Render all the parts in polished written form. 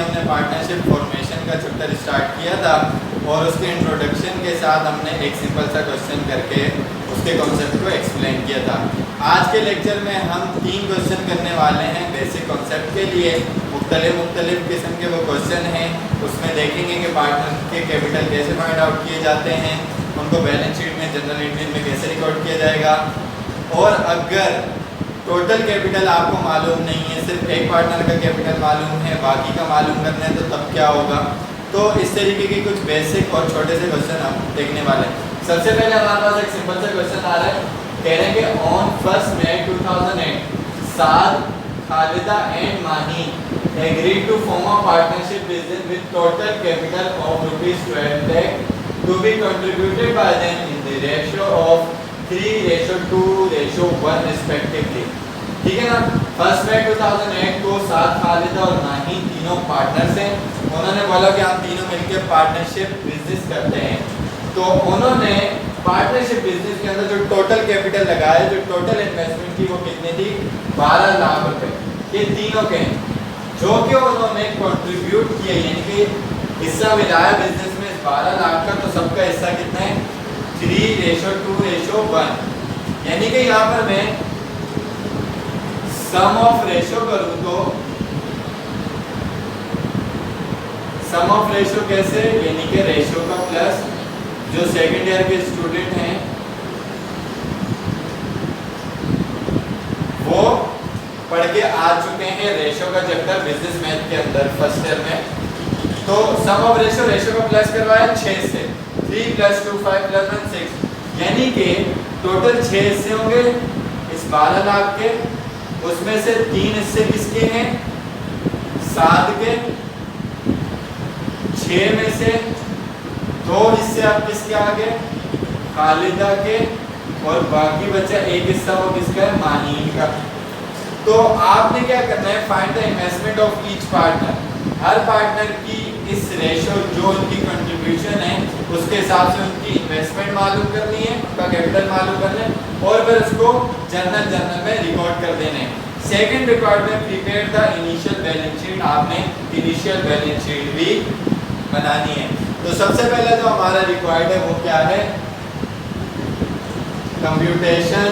हमने partnership formation का chapter start किया था और उसके इंट्रोडक्शन के साथ हमने एक सिंपल सा क्वेश्चन करके उसके कॉन्सेप्ट को एक्सप्लेन किया था। आज के लेक्चर में हम 3 क्वेश्चन करने वाले हैं बेसिक कॉन्सेप्ट के लिए। मुख्तलिफ किस्म के वो क्वेश्चन हैं, उसमें देखेंगे कि पार्टनर के कैपिटल कैसे फाइंड आउट किए जाते हैं, उनको बैलेंस शीट में जनरल एंट्री में कैसे रिकॉर्ड किया जाएगा, और अगर टोटल कैपिटल आपको मालूम नहीं है, सिर्फ एक पार्टनर का कैपिटल मालूम है, बाकी का मालूम करना है, तो तब क्या होगा। तो इस तरीके के कुछ बेसिक और छोटे से क्वेश्चन हम देखने वाले हैं। सबसे पहले हमारे पास एक सिंपल सा क्वेश्चन आ रहा है, कह रहे हैं कि on 1 May 2008 Saad, Khalida and Mahi agreed to form a partnership business with total capital of ₹12 lakh to be contributed by them in the ratio of 3:2:1 respectively। ठीक है ना। 1 May 2008 को साद, खालिदा और माही तीनों पार्टनर्स हैं। उन्होंने बोला कि हम तीनों मिलकर पार्टनरशिप बिजनेस करते हैं। तो उन्होंने पार्टनरशिप बिजनेस के अंदर जो टोटल कैपिटल लगाया, जो टोटल इन्वेस्टमेंट थी वो कितनी थी, 12 लाख रुपए। ये तीनों के हैं जो कि उन्होंने कंट्रीब्यूट किया, यानी कि हिस्सा मिलाया बिजनेस में 12 लाख का। तो सबका हिस्सा कितना है, 3:2:1। यानी कि यहाँ पर मैं सम ऑफ रेशो करूँ तो सम ऑफ रेशो कैसे, यानी कि रेशो का प्लस जो सेकेंड ईयर के स्टूडेंट हैं वो पढ़ के आ चुके हैं रेशो का चैप्टर बिजनेस मैथ के अंदर फर्स्ट ईयर में। तो सम ऑफ रेशो, रेशो का प्लस करवाया 6 से, 3 + 2 5 + 1 6, यानी कि टोटल 6 हिस्से होंगे इस 12 लाख के। उसमें से 3 हिस्से किसके हैं, साद के। 6 में से 2 हिस्से आप किसके आ गए, खालिदा के, और बाकी बचा एक हिस्सा वो किसका है, माहीन का। तो आपने क्या करना है, find the investment of each partner. Her partner की इस रेशो जो उनकी कंट्रीब्यूशन है उसके हिसाब से उनकी इन्वेस्टमेंट मालूम करनी है, उनका कैपिटल मालूम करना है, और फिर उसको जर्नल में रिकॉर्ड कर देना है। Second requirement, prepare the initial balance sheet. आपने इनिशियल बैलेंस शीट भी बनानी है। तो सबसे पहले जो हमारा रिक्वायर्ड है वो क्या है, computation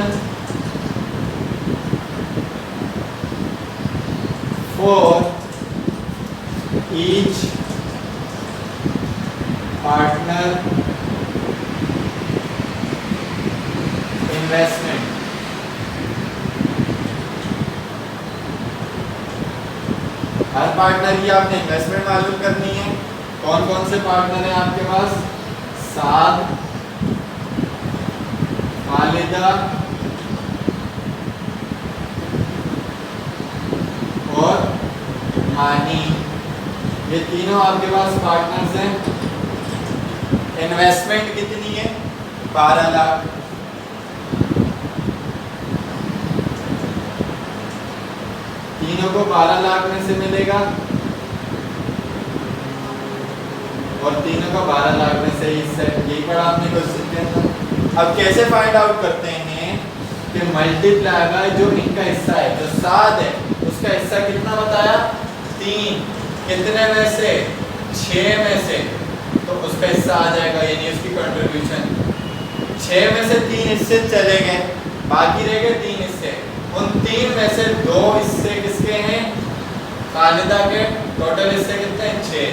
for each partner investment। Her partner की आपने इन्वेस्टमेंट मालूम करनी है। कौन कौन से पार्टनर हैं आपके पास, साद, खालिदा और माही, ये तीनों आपके पास पार्टनर्स हैं। इन्वेस्टमेंट कितनी है, 12 लाख। तीनों को 12 लाख में से मिलेगा और तीनों का 12 लाख में से हिस्सा, यही पढ़ा आपने क्वेश्चन के अंदर। अब कैसे फाइंड आउट करते हैं कि मल्टीप्लाई बाय जो इनका हिस्सा है, जो साद है उसका हिस्सा कितना बताया, 3, कितने में से, 6 में से, तो उसका हिस्सा आ जाएगा, यानी उसकी कंट्रीब्यूशन। 6 में से 3 हिस्से चले गए, बाकी रह गए 3 हिस्से। उन 3 में से 2 हिस्से किसके हैं, खालिदा के। टोटल हिस्से कितने हैं, 6।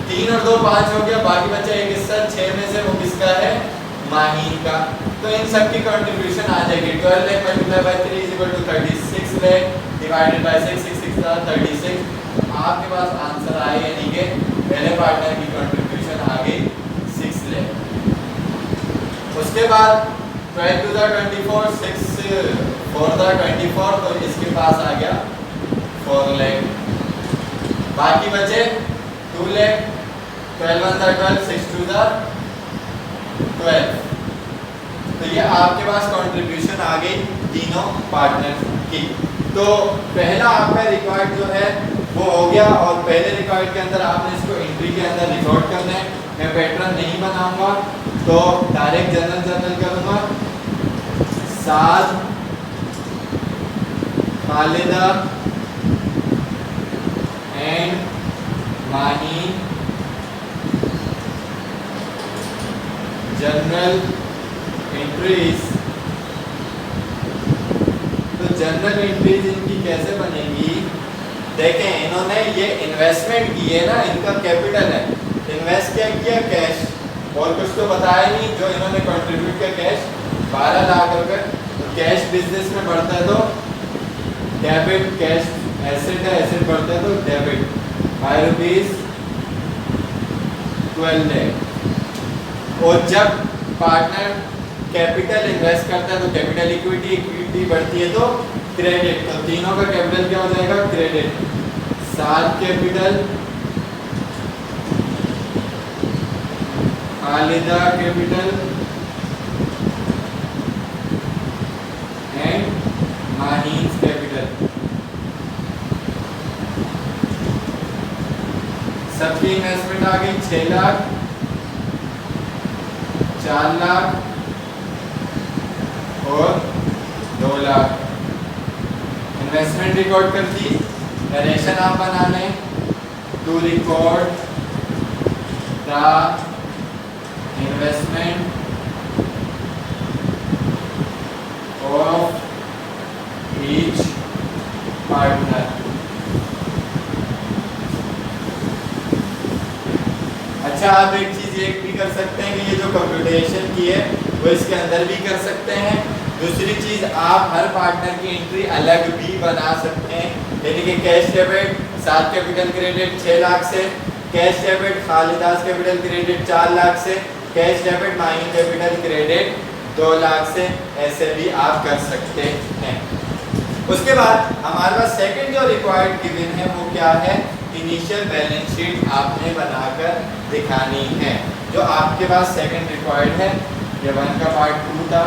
3 और 2 5 हो गया, बाकी बचा एक हिस्सा 6 में से, वो किसका है, माहीन का। तो इन सब की कंट्रीब्यूशन आ जाएगी 12 lakh multiply by 3 = 36 lakh divided by 6, 6 6 36। आपके पास आंसर आए, यानी कि पहले पार्टनर की कंट्रीब्यूशन आ गई 6 लाख। उसके बाद 12 × 24, 6 4 × 24, तो इसके पास आ गया 4 लाख। बाकी बचे 2 लाख, 12 × 12, 6 2 12। तो ये आपके पास कंट्रीब्यूशन आ गई तीनों पार्टनर की। तो पहला आपका रिकॉर्ड जो है वो हो गया, और पहले रिकॉर्ड के अंदर आपने इसको एंट्री के अंदर रिकॉर्ड करना है। मैं पैटर्न नहीं बनाऊंगा, तो डायरेक्ट जनरल करूंगा। Saad, Khalida and Mahi general entries. तो जनरल एंट्रीज इनकी कैसे बनेगी? देखें, इन्होंने ये इन्वेस्टमेंट की है ना, इनका कैपिटल है, इन्वेस्ट क्या किया? कैश, और कुछ तो बताया नहीं। जो इन्होंने कंट्रीब्यूट किया कैश 12 लाख रुपए। तो कैश बिजनेस में बढ़ता है तो डेबिट, कैश एसेट है, एसेट बढ़ता है तो डेबिट, ₹5 12 लाख। और जब पार्टनर कैपिटल इन्वेस्ट करता है तो कैपिटल इक्विटी, इक्विटी बढ़ती है तो क्रेडिट। तो तीनों का कैपिटल क्या हो जाएगा? Credit. 7 capital, Khalida capital and माहीन्स कैपिटल। सबकी इन्वेस्टमेंट आ गई 6 लाख, 4 लाख और 2 लाख। इन्वेस्टमेंट रिकॉर्ड कर दी। नरेशन आप बना लें, to record the investment of each partner. अच्छा, आप एक चीज ये भी कर सकते हैं कि ये जो कंप्यूटेशन की है वो इसके अंदर भी कर सकते हैं। दूसरी चीज, आप हर पार्टनर की एंट्री अलग भी बना सकते हैं। यानी कि cash debit 7 capital credit 6 lakh से, कैश डेबिट खालिदास कैपिटल क्रेडिट 4 लाख से, कैश डेबिट माइन कैपिटल क्रेडिट 2 लाख से, ऐसे भी आप कर सकते हैं। उसके बाद हमारे पास सेकंड जो रिक्वायर्ड गिवन है वो क्या है? इनिशियल बैलेंस शीट आपने बनाकर दिखानी है। जो आपके पास सेकंड रिक्वायर्ड है, ये 1 का पार्ट 2 था,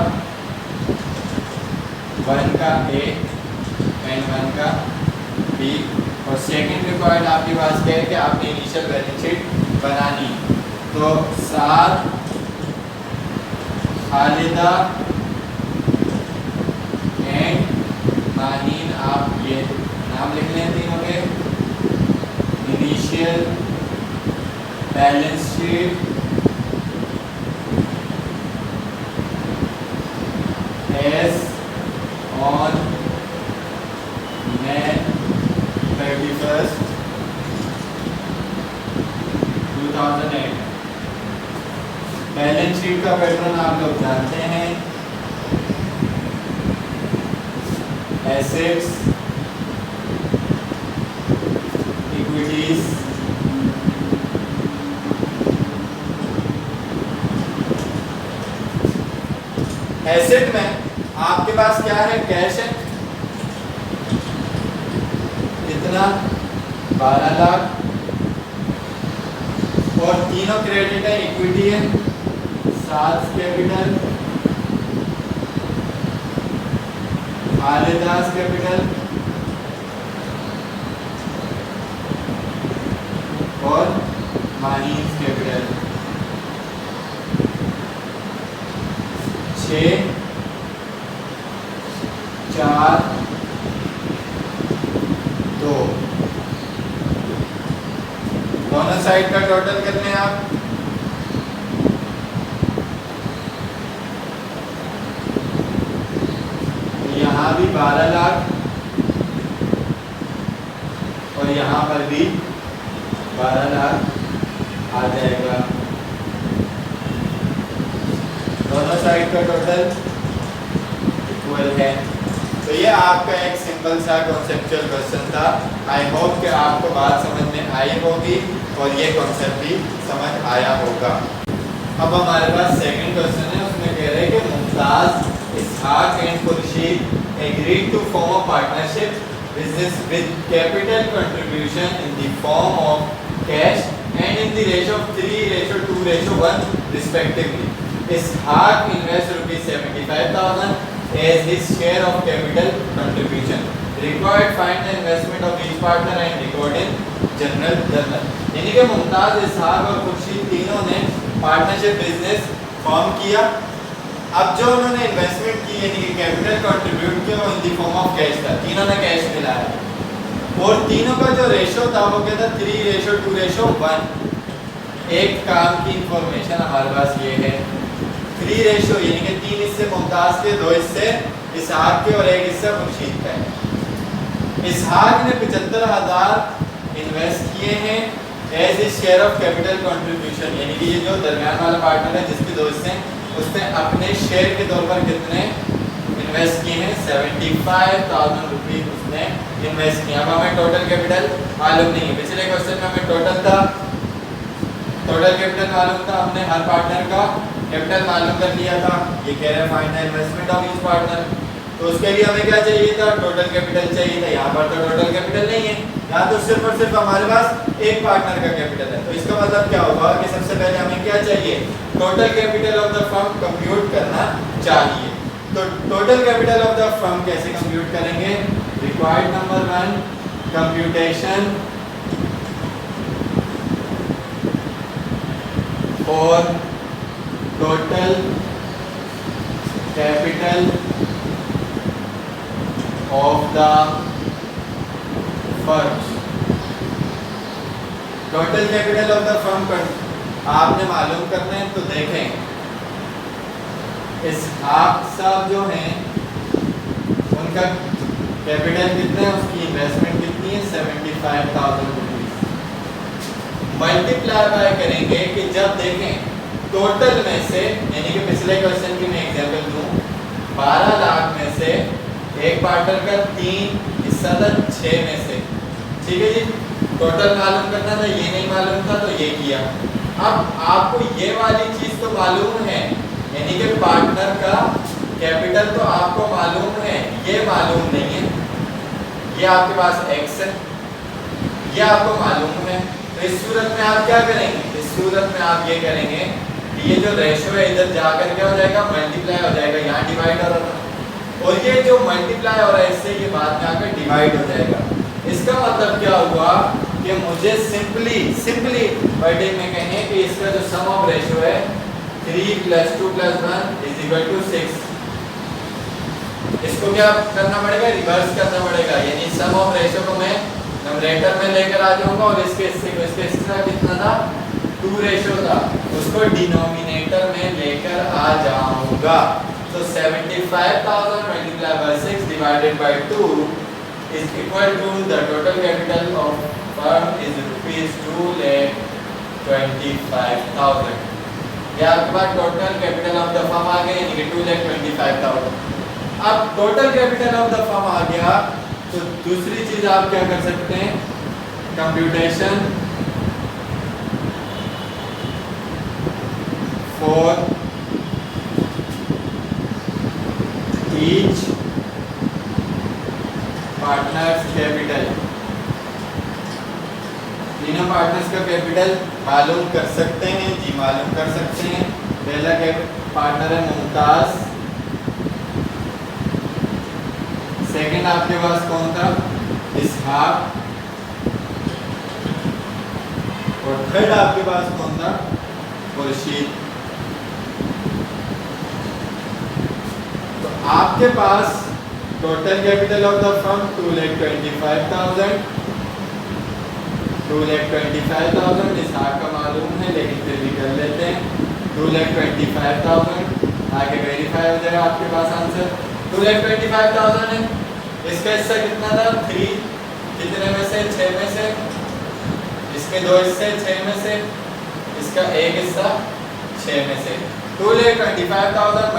1 का ए एंड 1 का बी। और सेकंड रिक्वायर्ड आपके पास क्या है कि आपने इनिशियल बैलेंस शीट बनानी। तो 7 खालिदा एंड माहीन, आप ये नाम लिख लें तीनों के। Initial balance sheet as on May 31st 2008। Balance sheet का पैटर्न आप लोग जानते हैं, एसेट्स, इक्विटीज, एसेट में आपके पास क्या है? कैश है, कितना? 12 लाख। और तीनों क्रेडिट है, इक्विटी है 7 कैपिटल, खालिदास कैपिटल और माहीन्स कैपिटल। 6 4 2 दोनों साइड का टोटल कर लें आप। यहाँ भी 12 लाख और यहाँ पर भी 12 लाख आ जाएगा। दोनों साइड का टोटल इक्वल है। तो ये आपका एक सिंपल सा कॉन्सेप्चुअल क्वेश्चन था। आई होप कि आपको बात समझ में आई होगी और ये कॉन्सेप्ट भी समझ आया होगा। अब हमारे पास सेकंड क्वेश्चन है, उसमें कह रहे हैं कि Mumtaz, Ishaq and Khurshid agreed to form a partnership business with capital contribution in the form of cash and in the ratio of 3:2:1 respectively. Ishaq invests ₹75,000 as his share of capital contribution. Required find the investment of each partner and record in general journal. यानी कि मुमताज, इसहाक और खुर्शीद तीनों ने partnership business form किया। अब जो उन्होंने investment की यानी कि कैपिटल कंट्रीब्यूट किया वो in the form of cash था, तीनों ने कैश मिलाया। और तीनों का जो रेशो था वो क्या था, 3:2:1। एक काम की इंफॉर्मेशन हमारे पास ये है, 3 यानी कि 3 हिस्से मुमताज के, 2 हिस्से इसहाक के और 1 हिस्सा खुर्शीद का है। इसहाक ने 75,000 इन्वेस्ट किए हैं as a share of capital contribution, यानी कि ये जो दरमियान वाला पार्टनर है जिसके 2 हिस्से हैं, उसने अपने शेयर के तौर पर कितने इन्वेस्ट किए हैं, 75,000 रुपीज उसने इन्वेस्ट किया। अब हमें टोटल कैपिटल मालूम नहीं है, पिछले क्वेश्चन में हमें टोटल कैपिटल मालूम था, हमने हर पार्टनर का कैपिटल मालूम कर लिया था। ये कह रहे हैं find the investment of each partner, तो उसके लिए हमें क्या चाहिए था, टोटल कैपिटल चाहिए था। यहाँ पर तो टोटल कैपिटल नहीं है, यहाँ तो सिर्फ और सिर्फ हमारे पास एक पार्टनर का कैपिटल है। तो इसका मतलब क्या होगा कि सबसे पहले हमें क्या चाहिए, total capital of the firm compute करना चाहिए। तो total capital of the firm कैसे कंप्यूट करेंगे, required number 1 computation for total capital of the firm. Total capital of the firm आपने मालूम करना है, तो देखें इसहाक साहब जो हैं उनका कैपिटल कितना है, उसकी इन्वेस्टमेंट कितनी है, 75,000 रुपीज। मल्टीप्लाई बाय करेंगे कि जब देखें टोटल में से, यानी कि पिछले क्वेश्चन की मैं एग्जांपल दूं, 12 लाख में से एक पार्टनर का 3 हिस्सा था 6 में से, ठीक है जी। टोटल मालूम करना था, ये नहीं मालूम था तो ये किया। अब आपको ये वाली चीज तो मालूम है, यानी कि पार्टनर का कैपिटल तो आपको मालूम है, ये मालूम नहीं है। ये आपके पास x है, ये आपको मालूम है। तो इस सूरत में आप क्या करेंगे, इस सूरत में आप ये करेंगे कि ये जो रेशो है इधर जाकर क्या हो जाएगा, मल्टीप्लाई हो जाएगा, यहाँ डिवाइड हो रहा था और ये जो मल्टीप्लाई हो रहा है इससे ये बाद में आकर डिवाइड हो जाएगा। इसका मतलब क्या हुआ कि मुझे सिंपली वर्डिंग में कहें कि इसका जो सम ऑफ रेशो है 3 + 2 + 1 = 6। इसको क्या करना पड़ेगा, रिवर्स करना पड़ेगा, यानी सम ऑफ रेशो को मैं न्यूमरेटर में लेकर आ जाऊंगा और इसके हिस्से को, इसके हिस्सा कितना था, 2 था, उसको डिनोमिनेटर में लेकर आ जाऊंगा। तो 75,000 × 6 / 2 is equal to the total capital of firm is ₹2,25,000। ये आपके पास total capital of the firm आ गया, यानी कि 2,25,000। अब total capital of the firm आ गया, तो दूसरी चीज आप क्या कर सकते हैं, computation for each partners capital. तीनों पार्टनर्स का कैपिटल मालूम कर सकते हैं जी, मालूम कर सकते हैं। पहला पार्टनर है मुमताज, सेकंड आपके पास कौन था, इसहाक, और थर्ड आपके पास कौन था, खुर्शीद। तो आपके पास total capital of the firm 2,25,000, 2,25,000 Ishaq का मालूम है लेकिन फिर भी कर लेते हैं। 2,25,000 आगे वेरीफाई हो जाएगा, आपके पास आंसर 2,25,000 है। इसका हिस्सा कितना था, 3, कितने में से, 6 में से, इसके 2 हिस्से 6 में से, इसका एक हिस्सा 6 में से। 2,25,000 ×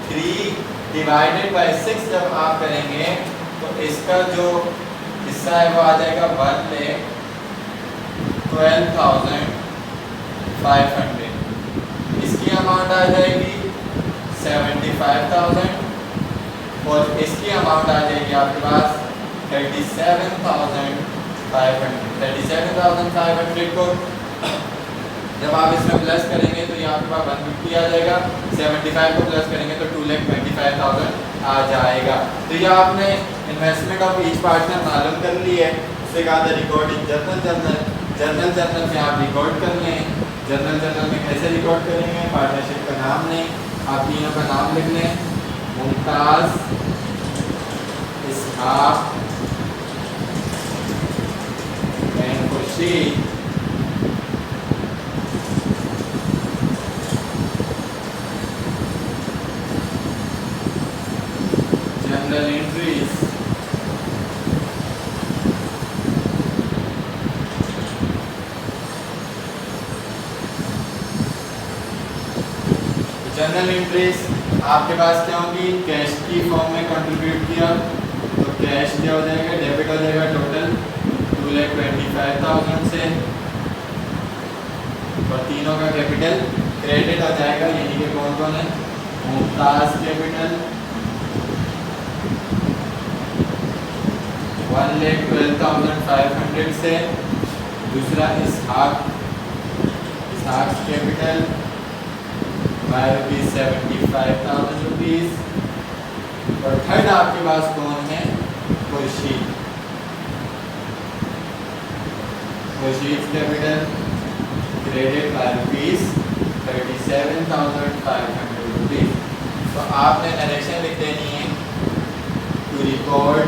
3 / 6 जब आप करेंगे तो इसका जो हिस्सा है वो आ जाएगा 1,12,500। इसकी अमाउंट आ जाएगी 75,000 और इसकी अमाउंट आ जाएगी आपके पास 37,500 को जब आप इसमें प्लस करेंगे तो ये आपके पास 150 आ जाएगा, 75 को प्लस करेंगे तो 2,25,000 आ जाएगा। तो ये आपने इन्वेस्टमेंट ऑफ ईच पार्टनर मालूम कर ली है। उससे कहा था रिकॉर्ड इन जर्नल में आप रिकॉर्ड कर लें। जर्नल में कैसे रिकॉर्ड करेंगे, पार्टनरशिप का नाम नहीं, आप तीनों का नाम लिख लें, Mumtaz, Ishaq Khurshid general entries general entries आपके पास क्या होगी, कैश की फॉर्म में कंट्रीब्यूट किया तो कैश क्या हो जाएगा, डेबिट हो जाएगा टोटल 2,25,000 से, और तीनों का कैपिटल क्रेडिट हो जाएगा, यानी कि कौन कौन है, मुमताज कैपिटल 1,12,500 से, दूसरा इसहाक कैपिटल by ₹75,000, और थर्ड आपके पास कौन है, खुर्शीद कैपिटल क्रेडिट by ₹37,500। तो आपने नरेशन लिख देनी है, to record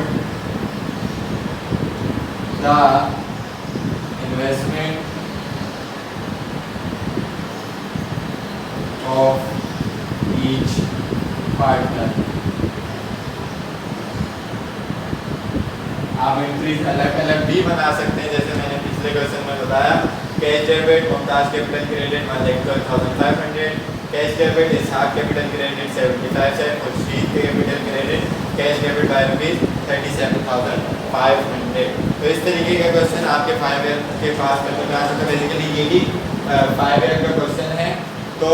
the investment of each partner। आप एंट्रीज अलग अलग भी बना सकते हैं, जैसे मैंने पिछले क्वेश्चन में बताया, cash debit Mumtaz capital credit 1,12,500, cash debit Ishaq capital credit 75 से, Khurshid capital credit cash debit by ₹37,500। तो इस तरीके का क्वेश्चन आपके 5 ईयर के पास में आ सकता है। बेसिकली ये ही 5 ईयर का क्वेश्चन है। तो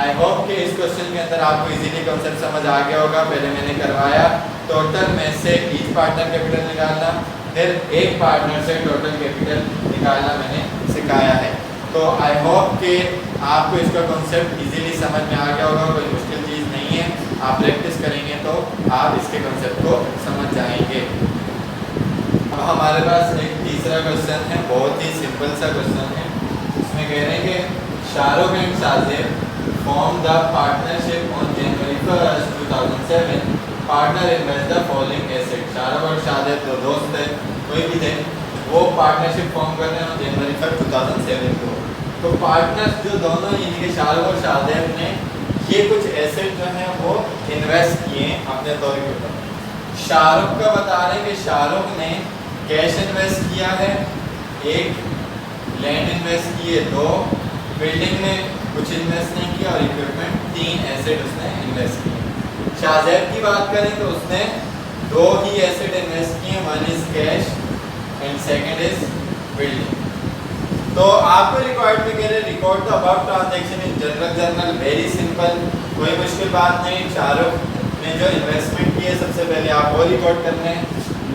आई होप कि इस क्वेश्चन के अंदर आपको इजीली कॉन्सेप्ट समझ आ गया होगा। पहले मैंने करवाया टोटल में से ईच पार्टनर कैपिटल निकालना, फिर एक पार्टनर से टोटल कैपिटल निकालना मैंने सिखाया है। तो आई होप कि आपको इसका कॉन्सेप्ट इजीली समझ में आ गया होगा, कोई मुश्किल चीज़ नहीं है। आप प्रैक्टिस करेंगे तो आप इसके कॉन्सेप्ट को समझ जाएंगे। अब हमारे पास एक तीसरा क्वेश्चन है, बहुत ही सिंपल सा क्वेश्चन है। इसमें कह रहे हैं कि Shahrukh and Sajid form the partnership on January 1st, 2007. Partner invest the following asset। Shahrukh और साजिद दो दोस्त थे, कोई भी थे, वो पार्टनरशिप फॉर्म कर रहे हैं जनवरी 1st, 2007 को। तो पार्टनर्स जो दोनों यानी कि शाहरुख और साजिद ने ये कुछ एसेट जो हैं वो इन्वेस्ट किए अपने तौर के ऊपर। शाहरुख का बता रहे हैं कि शाहरुख ने कैश इन्वेस्ट किया है, एक लैंड इन्वेस्ट किए, 2 बिल्डिंग में कुछ इन्वेस्ट नहीं किया, और इक्विपमेंट 3 एसेट उसने इन्वेस्ट किए। शाहजैद की बात करें तो उसने 2 ही एसेट इन्वेस्ट किए, 1 is cash and second is building. तो आपको रिकॉर्ड में कह रहे record the above transaction in journal, very simple, कोई मुश्किल बात नहीं। शाहरुख ने जो इन्वेस्टमेंट की है सबसे पहले आप वो रिकॉर्ड करना है।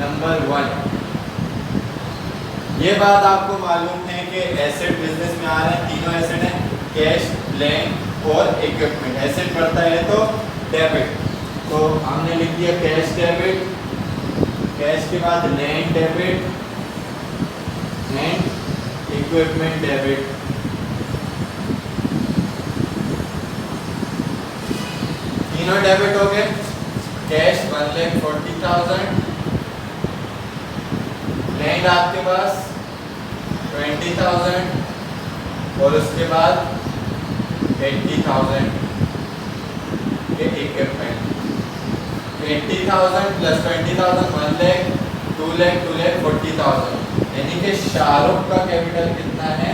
नंबर 1, ये बात आपको मालूम है कि एसेट बिजनेस में आ रहे हैं, तीनों एसेट हैं, कैश, लैंड और इक्विपमेंट। एसेट बढ़ता है तो डेबिट, तो हमने लिख दिया कैश डेबिट, कैश के बाद land debit and equipment debit. तीनों डेबिट हो गए। कैश 1,40,000, लैंड आपके पास 20,000 और उसके बाद 80,000 के इक्विपमेंट। 80,000 प्लस 20,000 1 लाख, 2 लाख, 2 लाख 40,000, यानी कि शाहरुख का कैपिटल कितना है,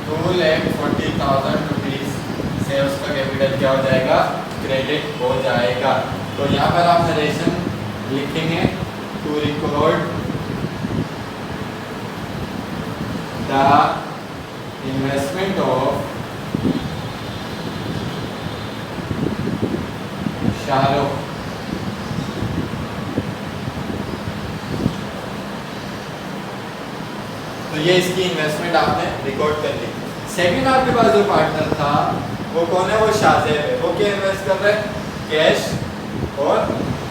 2,40,000 रुपीज से उसका कैपिटल क्या हो जाएगा, क्रेडिट हो जाएगा। तो यहाँ पर आप नरेशन लिखेंगे, to record the investment of Shahrukh तो ये इसकी इन्वेस्टमेंट आपने रिकॉर्ड कर ली। सेकंड आपके पास जो पार्टनर था वो कौन है, वो शाहजैद है। वो क्या इन्वेस्ट कर रहा है, कैश और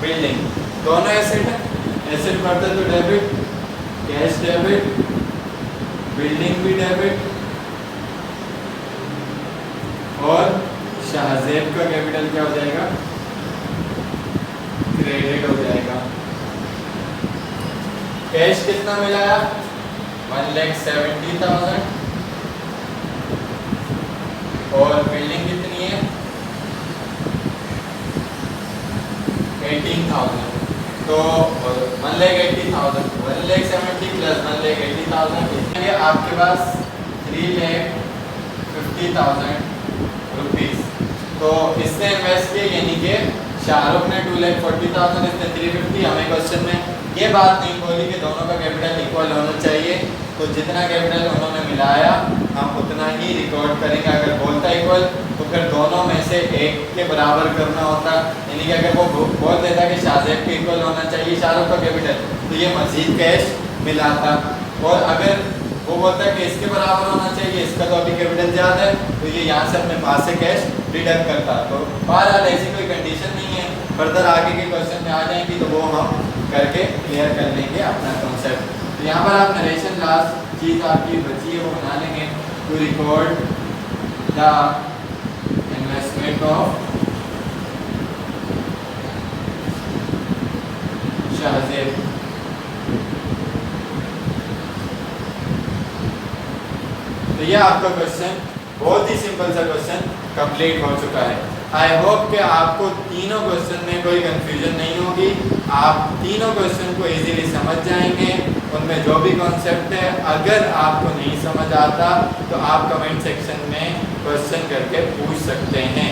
बिल्डिंग, दोनों एसेट है। एसेट बढ़ता है तो डेबिट, कैश डेबिट, बिल्डिंग भी डेबिट, और शाहजैद का कैपिटल क्या हो जाएगा, क्रेडिट हो जाएगा। कैश कितना मिला है? 1,70,000 और बिल्डिंग कितनी है? 18,000। तो 1,80,000, 1,70,000 प्लस 1,80,000 इसलिए आपके पास 3,50,000 रुपीज़। तो इसने इन्वेस्ट किए, यानी कि शाहरुख ने 2,40,000, इसने 350। हमें क्वेश्चन में ये बात नहीं बोली कि दोनों का कैपिटल इक्वल होना चाहिए, तो जितना कैपिटल उन्होंने मिलाया हम उतना ही रिकॉर्ड करेंगे। अगर बोलता इक्वल तो फिर दोनों में से एक के बराबर करना होता, यानी कि अगर वो बोल देता कि शाहजेब के इक्वल होना चाहिए शाहरुख का कैपिटल, तो ये मजीद कैश मिलाता। और अगर वो बोलता है कि इसके बराबर होना चाहिए, इसका तो अभी कैपिटल ज़्यादा है, तो ये यहाँ से अपने पास से कैश डिडक्ट करता। तो बहरहाल ऐसी कोई कंडीशन नहीं है, फर्दर आगे के क्वेश्चन में आ जाएंगी तो वो हम करके क्लियर कर लेंगे अपना कॉन्सेप्ट। तो यहाँ पर आप नरेशन लास्ट चीज़ आपकी बची है वो बना लेंगे, to record the investment of Shahzeb. तो ये आपका क्वेश्चन बहुत ही सिंपल सा क्वेश्चन कंप्लीट हो चुका है। आई होप कि आपको तीनों क्वेश्चन में कोई कंफ्यूजन नहीं होगी, आप तीनों क्वेश्चन को इजीली समझ जाएंगे, उनमें जो भी कॉन्सेप्ट है अगर आपको नहीं समझ आता तो आप कमेंट सेक्शन में क्वेश्चन करके पूछ सकते हैं।